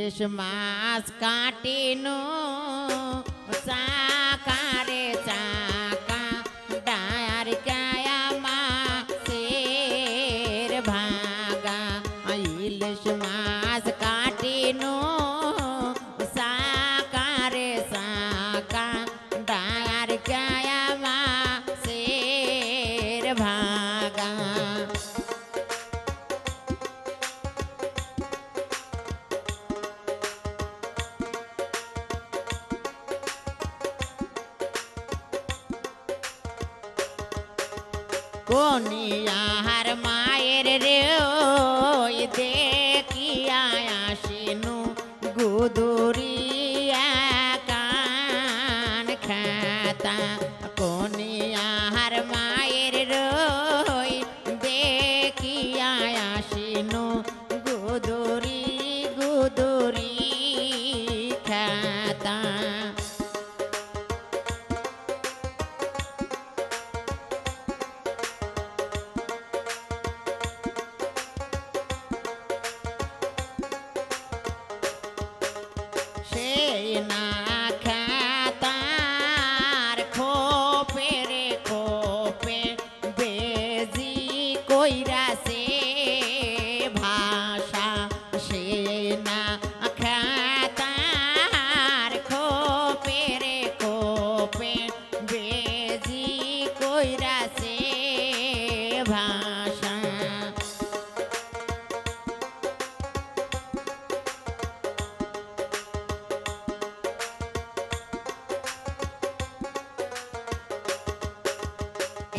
ইলিশ মাছ কাটিনো চাকারে চাকা ডায়ার কায়া মাছের ভাগা ইলিশ মাছ কাটিনো চাকারে চাকা ডায়ার কায়া মাছের ভাগা কোনিয়ার মায়ের রে ওই দেখিয়া আসিনু গুদুরিয়া কান খাতা কোনিয়ার মায়ের রই দেখিয়া আসিনু গুদুরি গুদুরি খাতা না খাতার খোপে রে খোপে বেজি কইরাছে ভাষা সে না খাতার খোপে রে খোপে বেজি কইরাছে ভাষা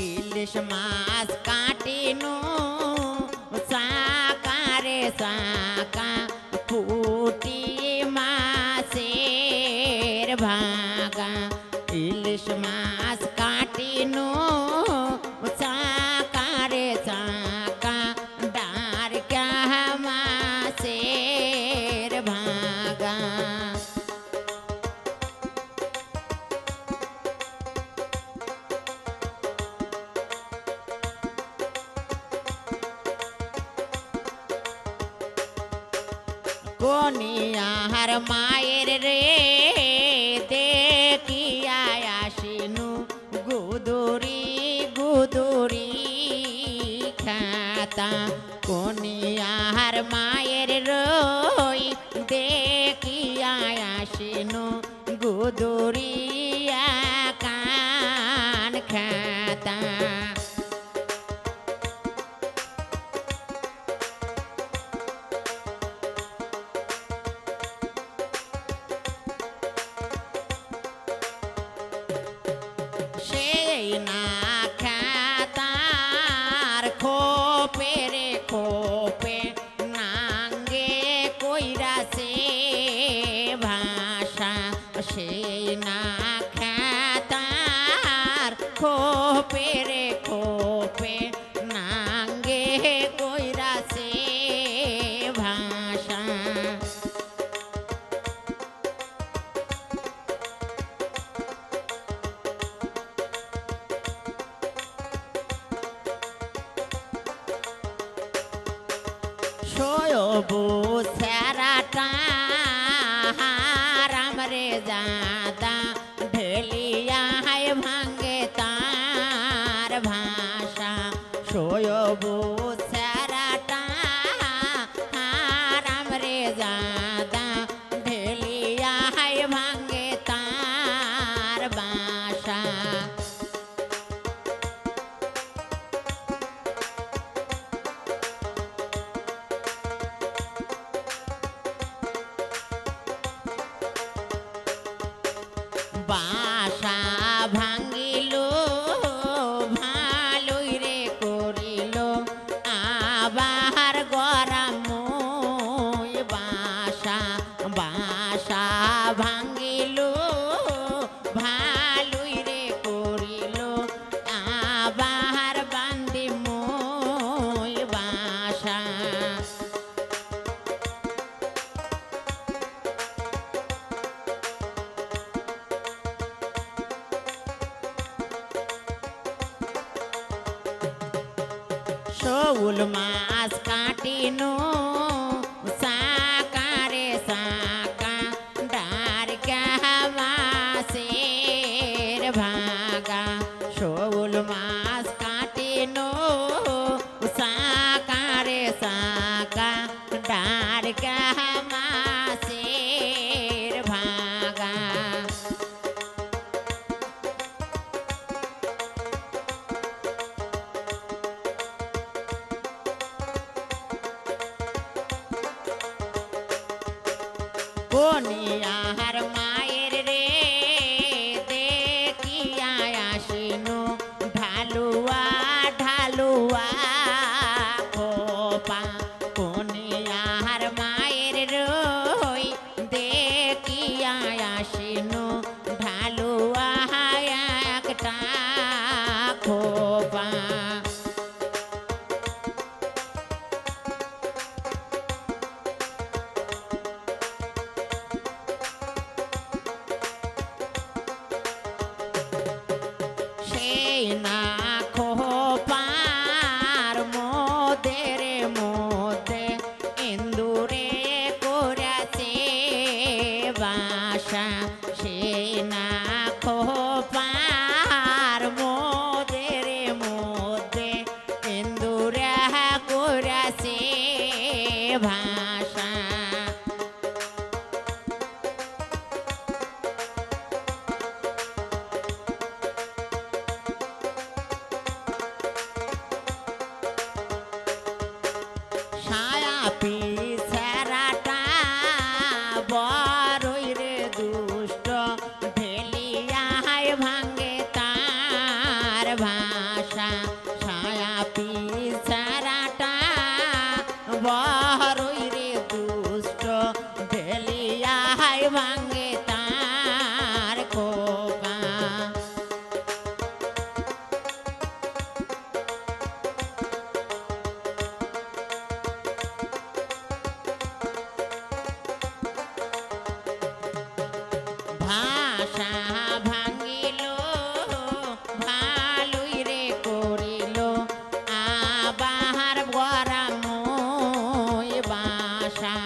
ইলিশ মাছ কাটিনো চাকারে চাকা পুটি মাছের ভাগা ইলিশ মাছ কাটিনো চাকারে চাকা ডার কাহা মাছের ভাগা কোনিয়ার মায়ের রে দেখিয়া আসিনু গুদুরি গুদুরি খাতা কোনিয়ার মায়ের রই দেখিয়া আসিনু গুদুরিয়া কান খাতা সেই না খাতার খোপে রে খোপে নাঙ্গে কইরাছে ভাষা সেই না খাতার খোপে রে খোপে নাঙ্গে কইরাছে ভাষা শোয়বো স্যারাটা হারাম রে জাদা ঢেলিয়া হায় ভাঙ্গে তার ভাষা শোয়বো স্যারাটা হারাম রে জাদা ঢেলিয়া হায় ভাঙ্গে তার ভাষা বাসা ভাঙ্গিল ভালোই রে করিল আবার গরম বাসা বাসা ভাঙ্গিল ভালোই রে করিল আবার বান্দি মই বাসা শৌল মাছ কাটিনো চাকারে চা কোনিয়ার মায়ের রে দেখিয়া আসিনু ঢালুয়া ঢালুয়া খোপা কোনিয়ার মায়ের রই দেখিয়া আসিনু ঢালুয়া একটা খোপা সেই না খোপার মোদের মধ্যে ইন্দুরে করেছে বাসা সেই না খোপার মোদের মধ্যে ইন্দুরে করেছে ভাষা ছায়া পিছারাটা বড়ই রে দুষ্ট ঢেলিয়ায় ভাঙ্গে তার ভাষা ছায়া পিছারাটা বড়ই রে দুষ্ট ঢেলিয়ায় ভাঙ্গে তার খোপা ভাষা ভাঙিল ভালুই রে করিল আবার গরাময় বাসা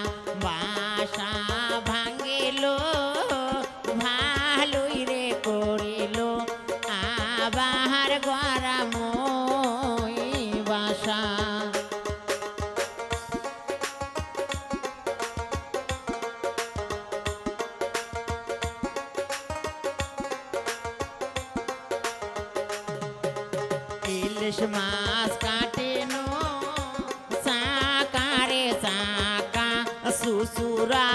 বাসা ভাঙিল ভালুই রে করিল আবার গরাময় বাসা ইলিশ মাছ কাটেনো সাকারে সাকা সুসুরা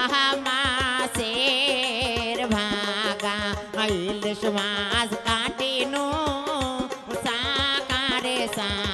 মাছের ভাগা ইলিশ মাছ কাটেনো সাকারে সাকা